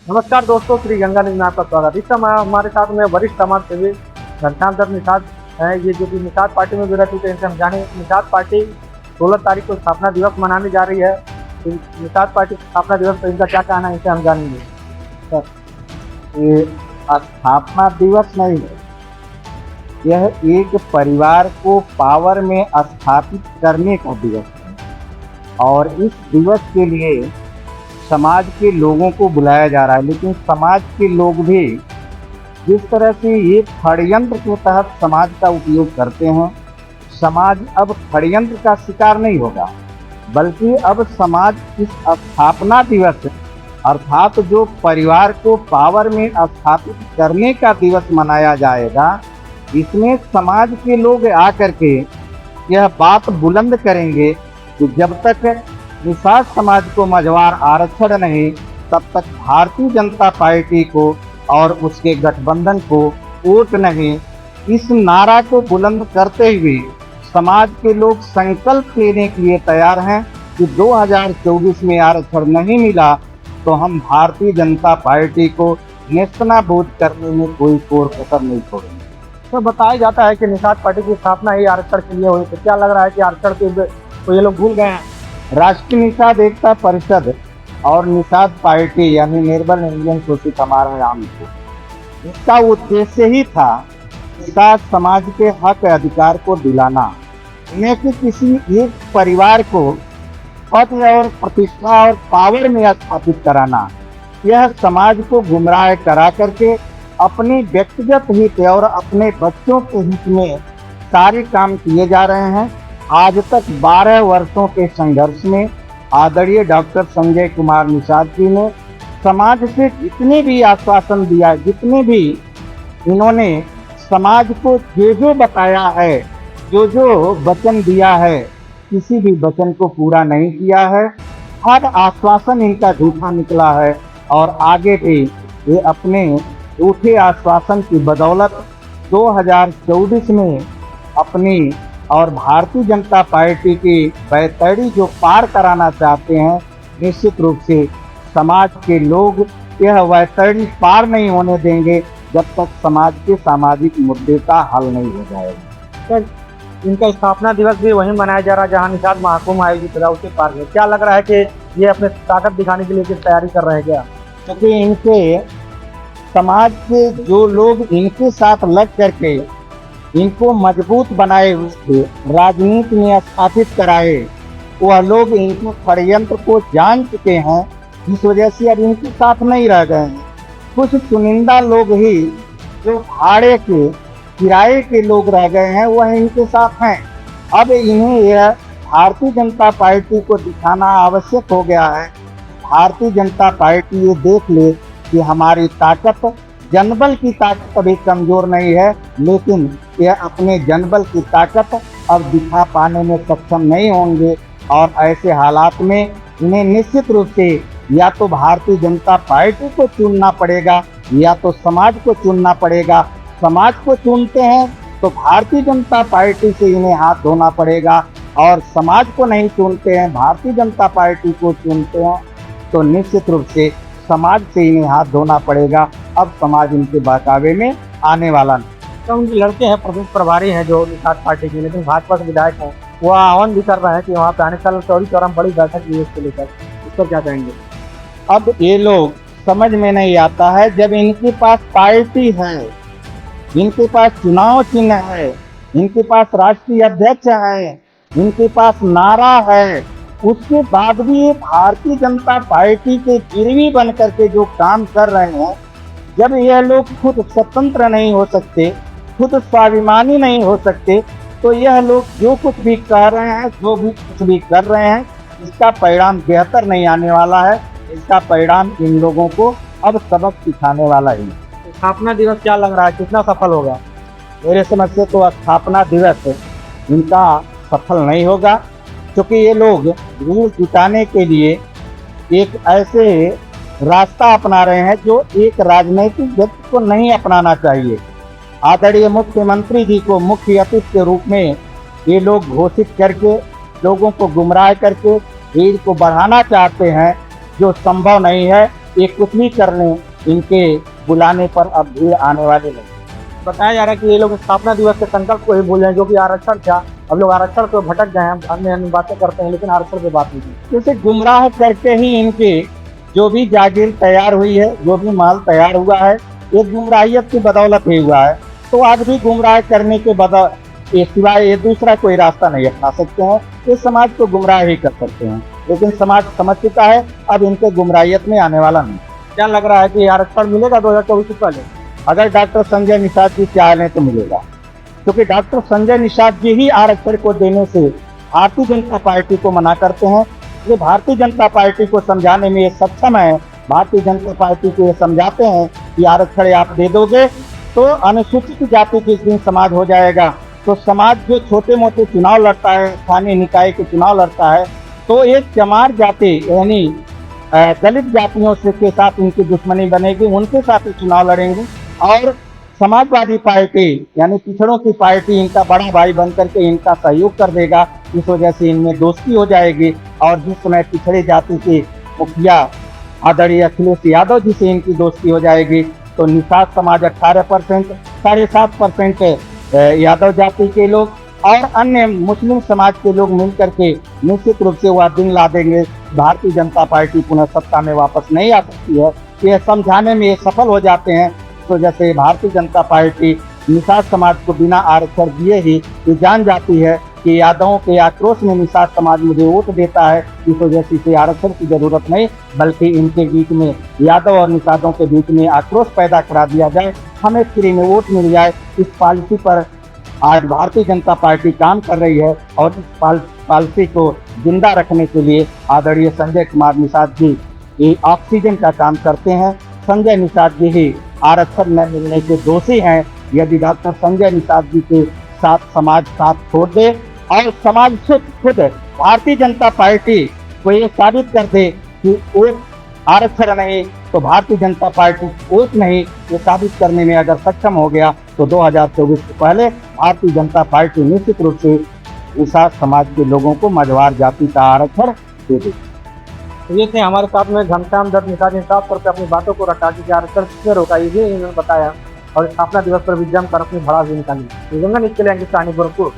नमस्कार दोस्तों, श्री गंगा न्यूज़ में आपका स्वागत है। इस समय हमारे साथ में वरिष्ठ समाज सेवी घनश्याम दत्त निषाद हैं। ये जो कि निषाद पार्टी में भी रह चुके हैं। इनसे हम जाने निषाद पार्टी 16 तारीख को स्थापना दिवस मनाने जा रही है। निषाद पार्टी स्थापना दिवस पर इनका क्या कहना है, इसे हम जानेंगे। सर, ये स्थापना दिवस नहीं है, यह एक परिवार को पावर में स्थापित करने का दिवस है और इस दिवस के लिए समाज के लोगों को बुलाया जा रहा है। लेकिन समाज के लोग भी जिस तरह से ये षड्यंत्र के तहत समाज का उपयोग करते हैं, समाज अब षड्यंत्र का शिकार नहीं होगा, बल्कि अब समाज इस स्थापना दिवस अर्थात जो परिवार को पावर में स्थापित करने का दिवस मनाया जाएगा, इसमें समाज के लोग आकर के यह बात बुलंद करेंगे कि जब तक निषाद समाज को मझवार आरक्षण नहीं, तब तक भारतीय जनता पार्टी को और उसके गठबंधन को वोट नहीं। इस नारा को बुलंद करते हुए समाज के लोग संकल्प लेने के लिए तैयार हैं कि 2024 में आरक्षण नहीं मिला तो हम भारतीय जनता पार्टी को नेस्तनाबूद करने में कोई कोर कसर नहीं छोड़ेंगे। तो बताया जाता है कि निषाद पार्टी की स्थापना ही आरक्षण के लिए हुई। तो क्या लग रहा है कि आरक्षण को ये लोग भूल गए हैं? राष्ट्रीय निषाद एकता परिषद और निषाद पार्टी यानी निर्बल इंडियन शोषित हमारा राम को, इसका उद्देश्य ही था निषाद समाज के हक अधिकार को दिलाना, न कि किसी एक परिवार को पद और प्रतिष्ठा और पावर में स्थापित कराना। यह समाज को गुमराह करा करके अपने व्यक्तिगत हित और अपने बच्चों के हित में सारे काम किए जा रहे हैं। आज तक 12 वर्षों के संघर्ष में आदरणीय डॉक्टर संजय कुमार निषाद जी ने समाज से जितने भी आश्वासन दिया, जितने भी इन्होंने समाज को जो बताया है, जो वचन दिया है, किसी भी वचन को पूरा नहीं किया है। हर आश्वासन इनका झूठा निकला है और आगे भी ये अपने झूठे आश्वासन की बदौलत 2024 में अपनी और भारतीय जनता पार्टी की बैतरणी जो पार कराना चाहते हैं, निश्चित रूप से समाज के लोग यह बैतरणी पार नहीं देंगे जब तक समाज के सामाजिक मुद्दे का हल नहीं हो जाएगा। सर, इनका स्थापना दिवस भी वहीं मनाया जा रहा है जहां निषाद महाकुंभ आयोजित रहा, उसी पार्क में। क्या लग रहा है कि ये अपने ताकत दिखाने के लिए किस तैयारी कर रहे हैं क्या? क्योंकि इनके समाज के जो लोग इनके साथ लग करके इनको मजबूत बनाए हुए राजनीति में स्थापित कराए, वह लोग इनके षड्यंत्र को जान चुके हैं। इस वजह से अब इनके साथ नहीं रह गए हैं। कुछ चुनिंदा लोग ही जो भाड़े के किराए के लोग रह गए हैं, वह इनके साथ हैं। अब इन्हें यह भारतीय जनता पार्टी को दिखाना आवश्यक हो गया है। भारतीय जनता पार्टी ये देख ले कि हमारी ताकत, जनबल की ताकत अभी कमजोर नहीं है, लेकिन यह अपने जनबल की ताकत अब दिखा पाने में सक्षम नहीं होंगे और ऐसे हालात में इन्हें निश्चित रूप से या तो भारतीय जनता पार्टी को चुनना पड़ेगा या तो समाज को चुनना पड़ेगा। समाज को चुनते हैं तो भारतीय जनता पार्टी से इन्हें हाथ धोना पड़ेगा और समाज को नहीं चुनते हैं, भारतीय जनता पार्टी को चुनते हैं तो निश्चित रूप से समाज से इन्हें हाथ धोना पड़ेगा। अब समाज इनके बहकावे में आने वाला नहीं। तो उनके लड़के हैं, प्रदेश प्रभारी हैं जो निषाद पार्टी के, लेकिन भाजपा के विधायक हैं, वो आह्वान भी कर रहे हैं कि वहाँ पे आने साल चौरी चौरा बड़ी बैठक हुई इसको लेकर। इस पर क्या कहेंगे? अब ये लोग समझ में नहीं आता है, जब इनके पास पार्टी है, इनके पास चुनाव चिन्ह है, इनके पास राष्ट्रीय अध्यक्ष है, इनके पास नारा है, उसके बाद भी ये भारतीय जनता पार्टी के गिरवी बन करके जो काम कर रहे हैं, जब यह लोग खुद स्वतंत्र नहीं हो सकते, खुद स्वाभिमानी नहीं हो सकते, तो यह लोग जो कुछ भी कह रहे हैं, जो भी कुछ भी कर रहे हैं, इसका परिणाम बेहतर नहीं आने वाला है। इसका परिणाम इन लोगों को अब सबक सिखाने वाला ही है। स्थापना दिवस क्या लग रहा है, कितना सफल होगा? मेरे समझ से तो स्थापना दिवस इनका सफल नहीं होगा, क्योंकि ये लोग भीड़ जुटाने के लिए एक ऐसे रास्ता अपना रहे हैं जो एक राजनीतिक व्यक्ति को नहीं अपनाना चाहिए। आदरणीय मुख्यमंत्री जी को मुख्य अतिथि के रूप में ये लोग घोषित करके लोगों को गुमराह करके भीड़ को बढ़ाना चाहते हैं, जो संभव नहीं है। ये कुछ भी करने इनके बुलाने पर अब भीड़ आने वाले नहीं। बताया जा रहा है कि ये लोग स्थापना दिवस के संकल्प को ही भूल रहे हैं, जो कि आरक्षण था। अब लोग आरक्षण को भटक गए हैं, अन्य अन्य बातें करते हैं, लेकिन आरक्षण पे बात नहीं की। जैसे गुमराह करके ही इनके जो भी जागीर तैयार हुई है, जो भी माल तैयार हुआ है, ये गुमराहियत की बदौलत ही हुआ है। तो आज भी गुमराह करने के ये सिवाय ये दूसरा कोई रास्ता नहीं अपना सकते हैं। ये समाज को गुमराह ही कर सकते हैं, लेकिन समाज समझ चुका है, अब इनके गुमराहियत में आने वाला नहीं। क्या लग रहा है कि आरक्षण मिलेगा 2024 से पहले? अगर डॉक्टर संजय निषाद जी चाहें तो मिलेगा, क्योंकि डॉक्टर संजय निषाद जी ही आरक्षण को देने से भारतीय जनता पार्टी को मना करते हैं। ये भारतीय जनता पार्टी को समझाने में ये सक्षम है। भारतीय जनता पार्टी को ये समझाते हैं कि आरक्षण आप दे दोगे तो अनुसूचित जाति के दिन समाज हो जाएगा। तो समाज जो छोटे मोटे चुनाव लड़ता है, स्थानीय निकाय के चुनाव लड़ता है, तो एक चमार जाति यानी दलित जातियों से के साथ इनकी दुश्मनी बनेगी, उनके साथ ही चुनाव लड़ेंगे। और समाजवादी पार्टी यानी पिछड़ों की पार्टी इनका बड़ा भाई बनकर के इनका सहयोग कर देगा। इस वजह से इनमें दोस्ती हो जाएगी। और जिस समय पिछड़े जाति के मुखिया आदरणीय अखिलेश यादव जी से इनकी दोस्ती हो जाएगी, तो निषाद समाज 18%, 7.5% यादव जाति के लोग और अन्य मुस्लिम समाज के लोग मिलकर के निश्चित रूप से वह दिन ला देंगे। भारतीय जनता पार्टी पुनः सत्ता में वापस नहीं आ सकती है। ये समझाने में सफल हो जाते हैं। तो जैसे भारतीय जनता पार्टी निषाद समाज को बिना आरक्षण दिए ही ये जान जाती है कि यादवों के आक्रोश में निषाद समाज मुझे वोट देता है, इस वजह से इसे आरक्षण की जरूरत नहीं, बल्कि इनके बीच में यादव और निषादों के बीच में आक्रोश पैदा करा दिया जाए, हमें फ्री में वोट मिल जाए। इस पॉलिसी पर आज भारतीय जनता पार्टी काम कर रही है और इस पॉलिसी को जिंदा रखने के लिए आदरणीय संजय कुमार निषाद जी ये ऑक्सीजन का काम करते हैं। संजय निषाद जी ही आरक्षण न मिलने के दोषी हैं। यदि डॉक्टर संजय निषाद जी के साथ समाज साथ छोड़ दे और समाज खुद भारतीय जनता पार्टी को ये साबित कर दे कि वोट आरक्षण नहीं तो भारतीय जनता पार्टी वोट नहीं, ये साबित करने में अगर सक्षम हो गया तो 2024 से पहले भारतीय जनता पार्टी निश्चित रूप से निषाद समाज के लोगों को मझवार जाति का आरक्षण दे देगी। ये थे हमारे साथ में घनश्याम दत्त निषाद ने साफ तौर पर अपनी बातों को रखा कि आरक्षण किसने रोका, ये इन्होंने बताया और स्थापना दिवस पर भी जमकर अपनी भड़ास भी निकाली। गंगा न्यूज़ के लिए गोरखपुर।